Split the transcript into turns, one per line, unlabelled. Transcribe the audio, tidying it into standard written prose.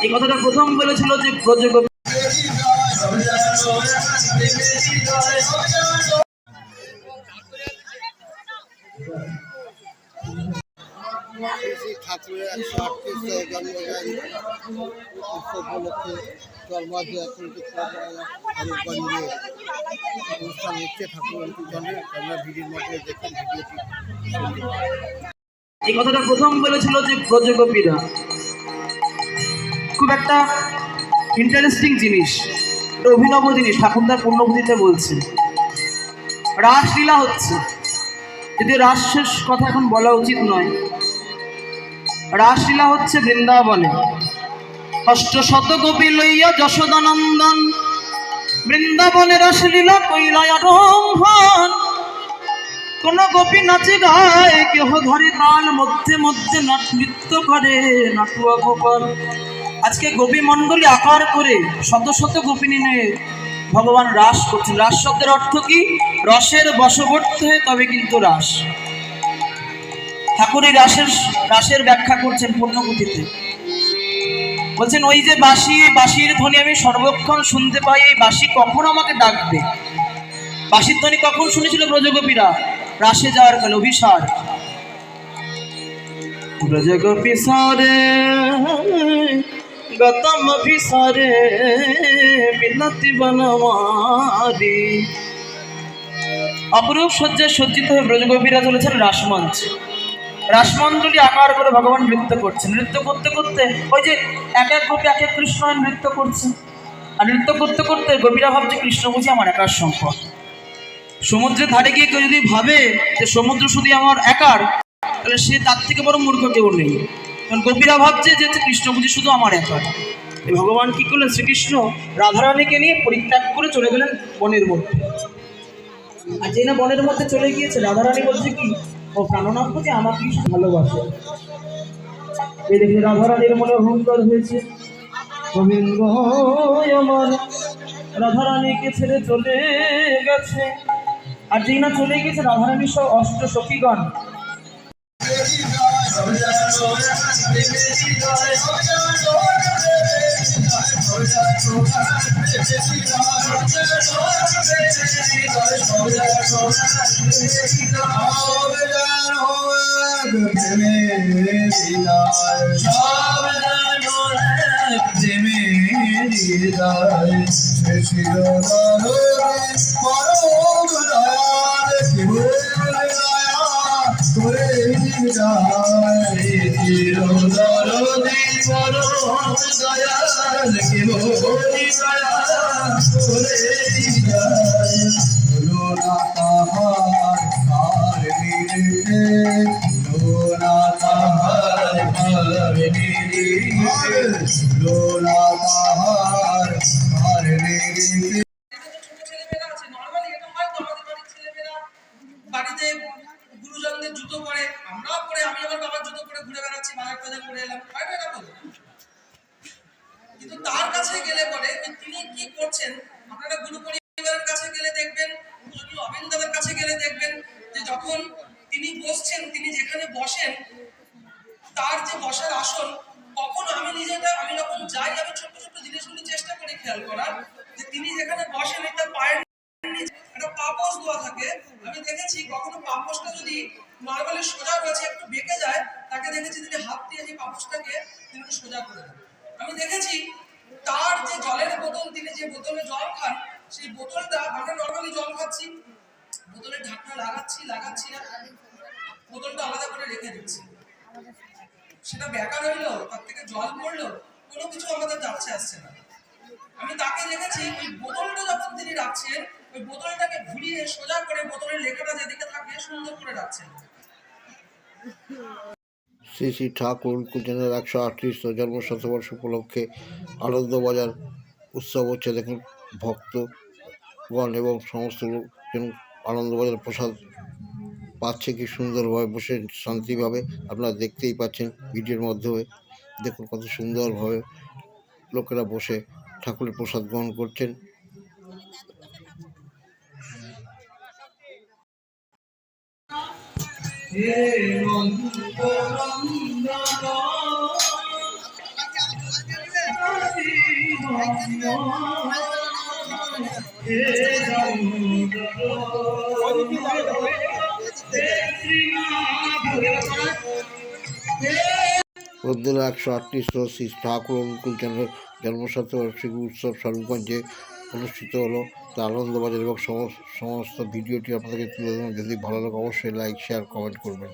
এই কথাটা প্রথম বলেছিল যে ব্রজগোপী।
ঠাকুরের 138 জন্মজয়ন্তী উৎসব উপলক্ষে চরমাঝে অনুষ্ঠান হচ্ছে ঠাকুরের জন্য। আমরা ভিডিওর মাধ্যমে দেখেন ভিডিওটি।
এই কথাটা প্রথম বলেছিল যে ব্রজগোপীরা। খুব একটা ইন্টারেস্টিং জিনিস, অভিনব জিনিস ঠাকুরদার পূর্ণভূতিতে বলছে। রাসলীলা হচ্ছে, যদিও রাসের কথা এখন বলা উচিত নয়। রাসলীলা হচ্ছে বৃন্দাবনে। 800 গোপী লইয়া যশোদানন্দন বৃন্দাবনে রাসলীলা কইলায় আরম্ভন। কোন গোপী নাচে গায়, কেহ ধরে তাল, মধ্যে মধ্যে নৃত্য করে নাটুয়া গোপাল। আজকে গোপী মণ্ডলী আকার করে শত শত গোপিনী নিয়ে ভগবান রাস করছেন। রাস শব্দের অর্থ কি? রসের বশবর্তী হয়ে তবে কিন্তু রাস। ঠাকুর এই রাসের ব্যাখ্যা করছেন পূর্ণপুঁথিতে। বলছেন ওই যে বাঁশির ধ্বনি আমি সর্বক্ষণ শুনতে পাই, এই বাঁশি কখন আমাকে ডাকবে? বাঁশির ধ্বনি কখন শুনেছিল ব্রজগোপীরা? রাসে যাওয়ার কালে অভিসার। ব্রজগোপী সারে গতম অভিসারে বিনতি বনমারি। অপরূপ সজ্জায় সজ্জিত হয়ে ব্রজগোপীরা চলেছেন রাসমঞ্চে। রাসমণ্ডলী আকার করে ভগবান নৃত্য করছেন। নৃত্য করতে করতে ওই যে এক এক গোপী এক এক কৃষ্ণ নৃত্য করছে। আর নৃত্য করতে করতে গোপীরা ভাবছে কৃষ্ণ বুঝি আমার একার সম্পদ। সমুদ্রের ধারে গিয়ে কেউ যদি ভাবে যে সমুদ্র শুধু আমার একার, তাহলে সে তার থেকে বড় মূর্খ কেউ নেই। কারণ গোপীরা ভাবছে যে কৃষ্ণ বুঝি শুধু আমার একার। ভগবান কি করলেন? শ্রীকৃষ্ণ রাধারানীকে নিয়ে পরিত্যাগ করে চলে গেলেন বনের মধ্যে। আর যে না বনের মধ্যে চলে গিয়েছে, রাধারানী বলছে কি, ও প্রাণনাথ যে আমাকে ভালোবাসে। এই দেখে রাধারানীর মনে অহংকার হয়েছে। গোবিন্দ আমার রাধারানীকে ছেড়ে চলে গেছে। আর যেই না চলে গেছে, রাধারানী সহ 8 সখীগণ বাড়িতে গুরুজনদের জুতো পরে, আমরাও পরে, আমি আমার বাবার জুতো পরে ঘুরে বেড়াচ্ছি, মায়ের কাছে পরে এলাম, হয় না এরকম? কিন্তু তার কাছে গেলে পরে তিনি কি করছেন, আপনারা গুরু পরিবারের কাছে গেলে দেখবেন, পূজনীয় অবিন্দাদের কাছে গেলে দেখবেন যে যখন তিনি বসছেন, তিনি যেখানে বসেন তার যে বসার আসন, কখনো আমি যখন যাই, আমি ছোট্ট ছোট্ট জিনিসগুলো চেষ্টা করি খেয়াল করার, যে তিনি যেখানে বসেন তার পায়ের একটা পাপোশ দেওয়া থাকে। আমি দেখেছি কখনো পাপোশটা যদি নরমালি সোজা রয়েছে একটু বেঁকে যায়, তাকে দেখেছি তিনি হাত দিয়ে যে পাপোশটাকে তিনি একটু সোজা করে দেন। আমি দেখেছি তার যে জলের বোতল, তিনি যে বোতলে জল খান, সেই বোতলটা, আমরা নরমালি জল খাচ্ছি, বোতলের ঢাকনা লাগাচ্ছি না, বোতলটা আলাদা করে রেখে দিচ্ছি। সেটা বেকার হইলো, তার থেকে জল পড়লো, কোনো কিছু আমাদের যাচ্ছে আসছে না। আমি তাকে দেখেছি ওই বোতলটা যখন তিনি রাখছেন, ওই বোতলটাকে ঘুরিয়ে সোজা করে বোতলের লেখাটা যেদিকে থাকে সুন্দর করে রাখছেন।
শ্রী শ্রী ঠাকুর কুচনের 138 জন্ম শতবর্ষ উপলক্ষে আনন্দবাজার উৎসব হচ্ছে। দেখুন ভক্তগণ এবং সমস্ত লোকজন আনন্দবাজার প্রসাদ পাচ্ছে কি সুন্দরভাবে বসে শান্তিভাবে। আপনারা দেখতেই পাচ্ছেন ভিডিওর মাধ্যমে। দেখুন কত সুন্দরভাবে লোকেরা বসে ঠাকুরের প্রসাদ গ্রহণ করছেন। বদলা 138 শ্রী ঠাকুর অনুকূলচন্দ্রের জন্মশতবার্ষিকী উৎসব স্বরূপগঞ্জে অনুষ্ঠিত হলো। তা আনন্দবাজার এবং সমস্ত ভিডিওটি আপনাদেরকে তুলে ধরুন। যদি ভালো লাগে অবশ্যই লাইক, শেয়ার, কমেন্ট করবেন।